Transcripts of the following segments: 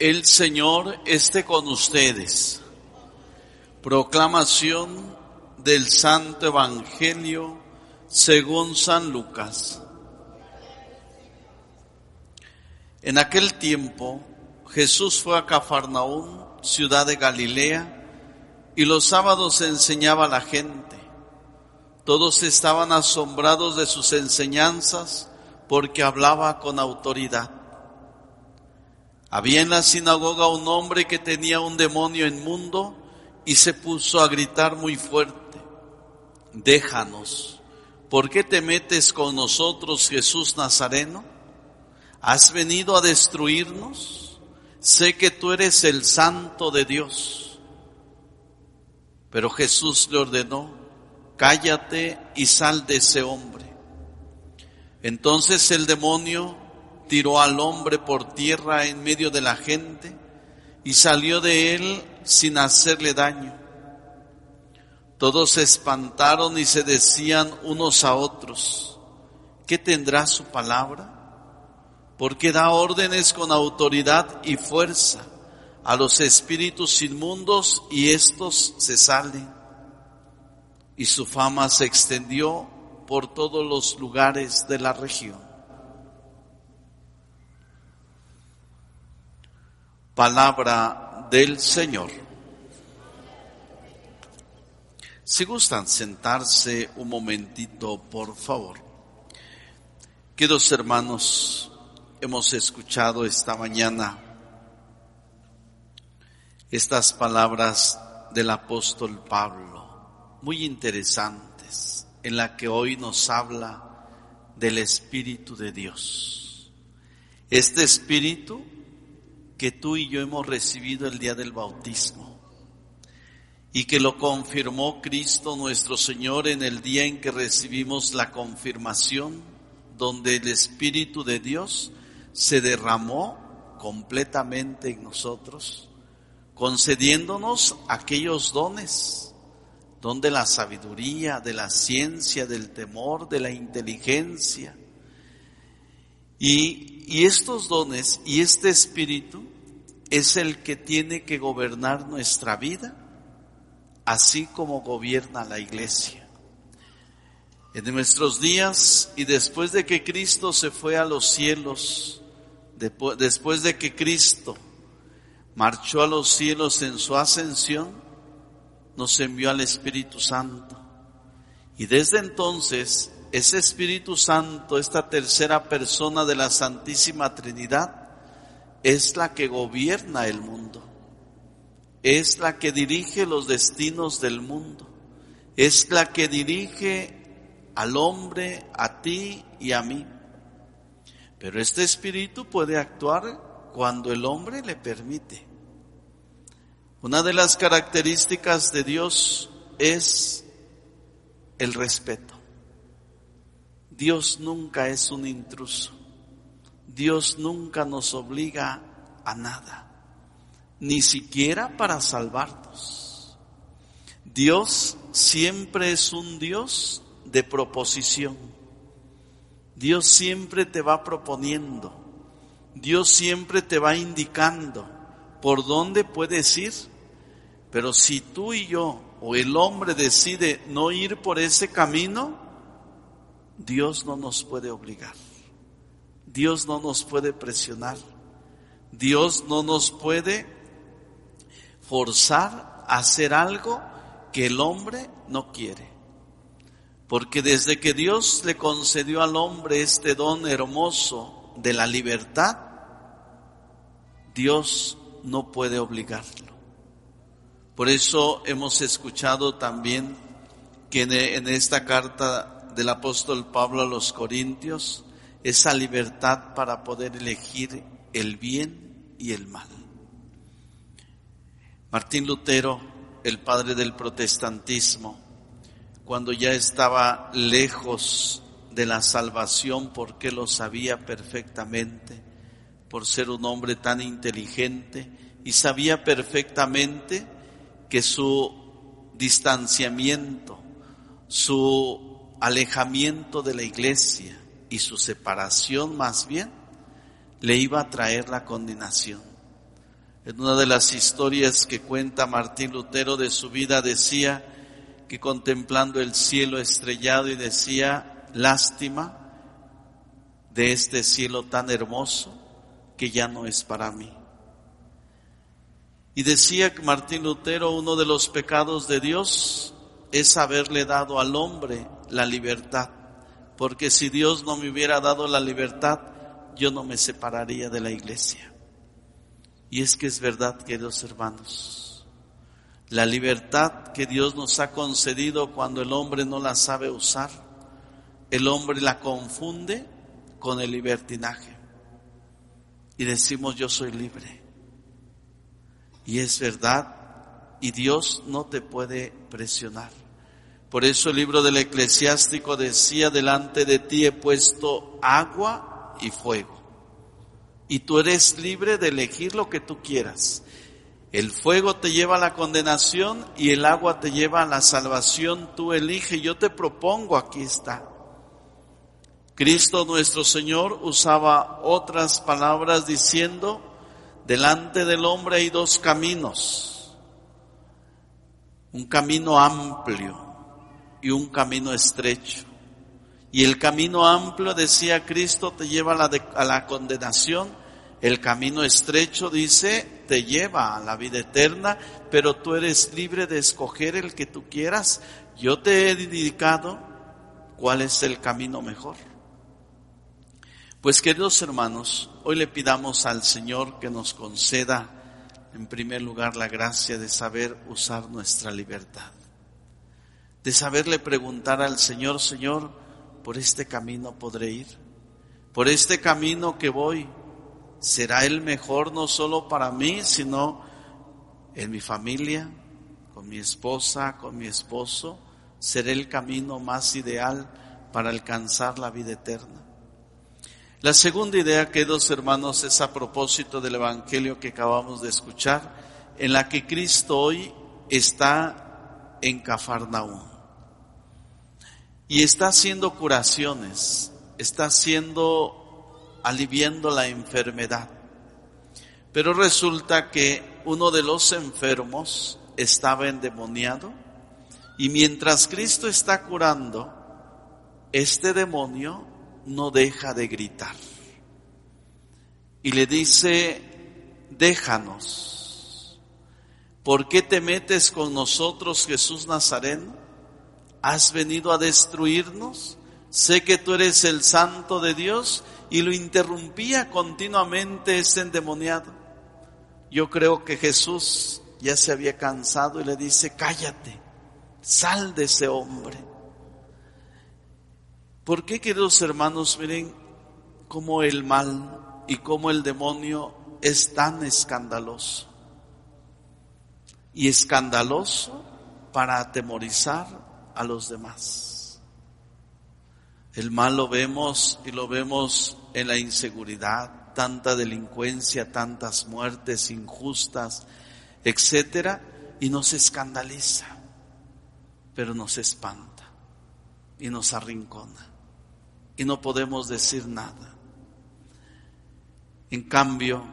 El Señor esté con ustedes. Proclamación del Santo Evangelio según San Lucas. En aquel tiempo, Jesús fue a Cafarnaúm, ciudad de Galilea, y los sábados enseñaba a la gente. Todos estaban asombrados de sus enseñanzas, porque hablaba con autoridad. Había en la sinagoga un hombre que tenía un demonio inmundo y se puso a gritar muy fuerte: «Déjanos, ¿por qué te metes con nosotros, Jesús Nazareno? ¿Has venido a destruirnos? Sé que tú eres el Santo de Dios». Pero Jesús le ordenó: «Cállate y sal de ese hombre». Entonces el demonio tiró al hombre por tierra en medio de la gente y salió de él sin hacerle daño. Todos se espantaron y se decían unos a otros: ¿qué tendrá su palabra? Porque da órdenes con autoridad y fuerza a los espíritus inmundos y éstos se salen. Y su fama se extendió por todos los lugares de la región. Palabra del Señor. Si gustan sentarse un momentito, por favor. Queridos hermanos, hemos escuchado esta mañana estas palabras del apóstol Pablo, muy interesantes, en la que hoy nos habla del Espíritu de Dios. Este Espíritu que tú y yo hemos recibido el día del bautismo y que lo confirmó Cristo nuestro Señor en el día en que recibimos la confirmación, donde el Espíritu de Dios se derramó completamente en nosotros, concediéndonos aquellos dones, don de la sabiduría, de la ciencia, del temor, de la inteligencia. Y estos dones y este Espíritu es el que tiene que gobernar nuestra vida, así como gobierna la Iglesia. En nuestros días y después de que Cristo se fue a los cielos, después de que Cristo marchó a los cielos en su ascensión, nos envió al Espíritu Santo. Y desde entonces, ese Espíritu Santo, esta tercera persona de la Santísima Trinidad, es la que gobierna el mundo, es la que dirige los destinos del mundo, es la que dirige al hombre, a ti y a mí. Pero este Espíritu puede actuar cuando el hombre le permite. Una de las características de Dios es el respeto. Dios nunca es un intruso. Dios nunca nos obliga a nada, ni siquiera para salvarnos. Dios siempre es un Dios de proposición. Dios siempre te va proponiendo. Dios siempre te va indicando por dónde puedes ir. Pero si tú y yo o el hombre decide no ir por ese camino, Dios no nos puede obligar. Dios no nos puede presionar. Dios no nos puede forzar a hacer algo que el hombre no quiere. Porque desde que Dios le concedió al hombre este don hermoso de la libertad, Dios no puede obligarlo. Por eso hemos escuchado también que en esta carta del apóstol Pablo a los Corintios, esa libertad para poder elegir el bien y el mal. Martín Lutero, el padre del protestantismo, cuando ya estaba lejos de la salvación, porque lo sabía perfectamente, por ser un hombre tan inteligente, y sabía perfectamente que su distanciamiento, su alejamiento de la iglesia y su separación más bien le iba a traer la condenación. En una de las historias que cuenta Martín Lutero de su vida decía que contemplando el cielo estrellado y decía, lástima de este cielo tan hermoso que ya no es para mí. Y decía que Martín Lutero, uno de los pecados de Dios es haberle dado al hombre la libertad, porque si Dios no me hubiera dado la libertad, yo no me separaría de la iglesia. Y es que es verdad, queridos hermanos, la libertad que Dios nos ha concedido cuando el hombre no la sabe usar, el hombre la confunde con el libertinaje. Y decimos, yo soy libre. Y es verdad, y Dios no te puede presionar. Por eso el libro del Eclesiástico decía, delante de ti he puesto agua y fuego. Y tú eres libre de elegir lo que tú quieras. El fuego te lleva a la condenación y el agua te lleva a la salvación. Tú elige, yo te propongo, aquí está. Cristo nuestro Señor usaba otras palabras diciendo, delante del hombre hay dos caminos, un camino amplio y un camino estrecho. Y el camino amplio, decía Cristo, te lleva a la condenación. El camino estrecho, dice, te lleva a la vida eterna, pero tú eres libre de escoger el que tú quieras. Yo te he indicado cuál es el camino mejor. Pues queridos hermanos, hoy le pidamos al Señor que nos conceda en primer lugar la gracia de saber usar nuestra libertad, de saberle preguntar al Señor, Señor, ¿por este camino podré ir? ¿Por este camino que voy será el mejor no solo para mí, sino en mi familia, con mi esposa, con mi esposo? ¿Será el camino más ideal para alcanzar la vida eterna? La segunda idea, queridos hermanos, es a propósito del Evangelio que acabamos de escuchar, en la que Cristo hoy está en Cafarnaúm y está haciendo curaciones, está aliviando la enfermedad. Pero resulta que uno de los enfermos estaba endemoniado y mientras Cristo está curando, este demonio no deja de gritar y le dice, déjanos, ¿por qué te metes con nosotros, Jesús Nazareno? ¿Has venido a destruirnos? Sé que tú eres el Santo de Dios. Y lo interrumpía continuamente ese endemoniado. Yo creo que Jesús ya se había cansado y le dice, cállate, sal de ese hombre. ¿Por qué, queridos hermanos? Miren cómo el mal y cómo el demonio es tan escandaloso. Y escandaloso para atemorizar a los demás. El mal lo vemos en la inseguridad, tanta delincuencia, tantas muertes injustas, etcétera, y nos escandaliza, pero nos espanta y nos arrincona y no podemos decir nada. En cambio,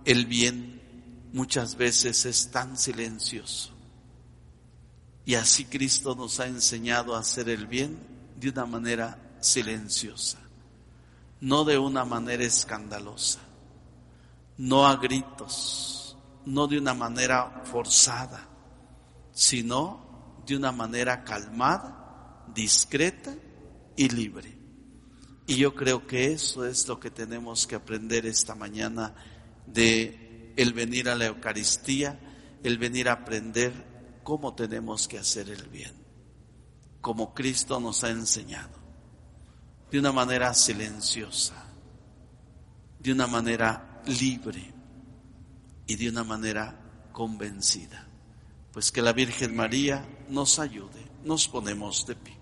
el bien muchas veces es tan silencioso y así Cristo nos ha enseñado a hacer el bien de una manera silenciosa, no de una manera escandalosa, no a gritos, no de una manera forzada, sino de una manera calmada, discreta y libre. Y yo creo que eso es lo que tenemos que aprender esta mañana de el venir a la Eucaristía, el venir a aprender cómo tenemos que hacer el bien, como Cristo nos ha enseñado, de una manera silenciosa, de una manera libre y de una manera convencida. Pues que la Virgen María nos ayude. Nos ponemos de pie.